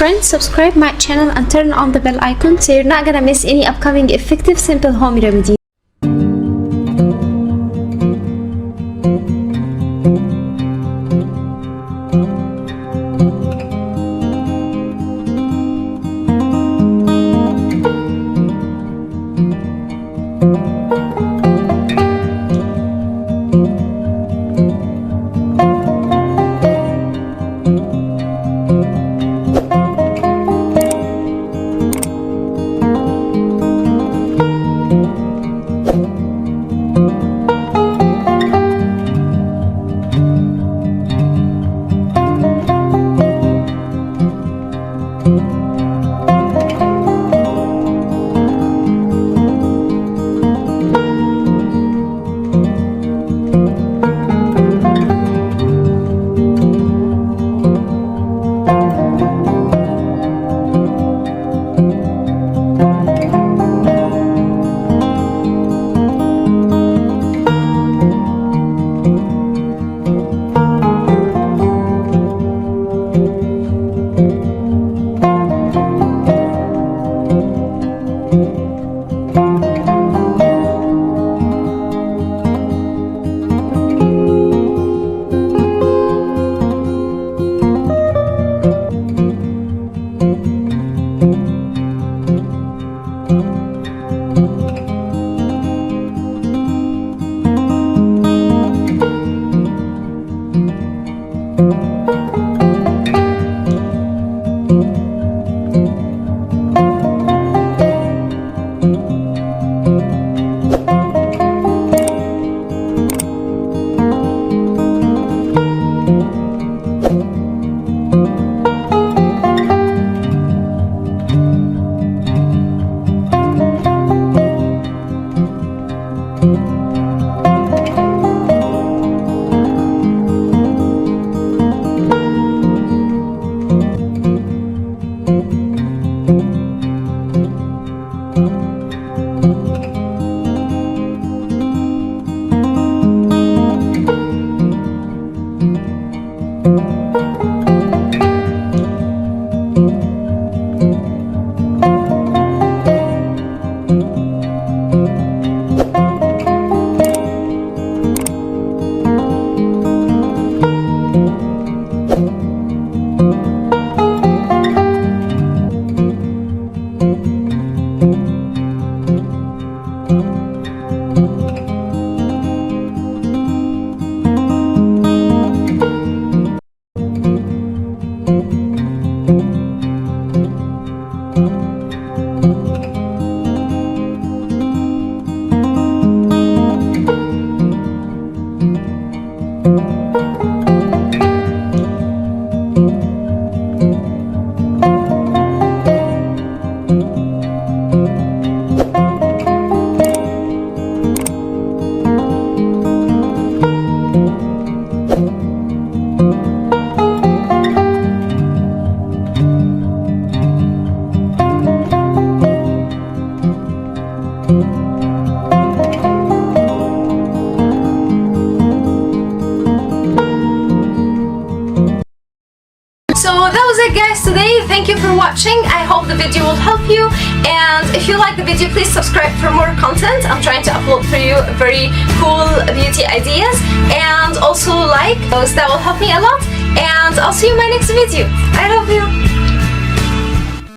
Friends, subscribe my channel and turn on the bell icon so you're not gonna miss any upcoming effective simple home remedies. So that was it, guys, today. Thank you for watching. I hope the video will help you, and if you like the video, please subscribe for more content. I'm trying to upload for you very cool beauty ideas, and also like those. That will help me a lot, and I'll see you in my next video. I love you.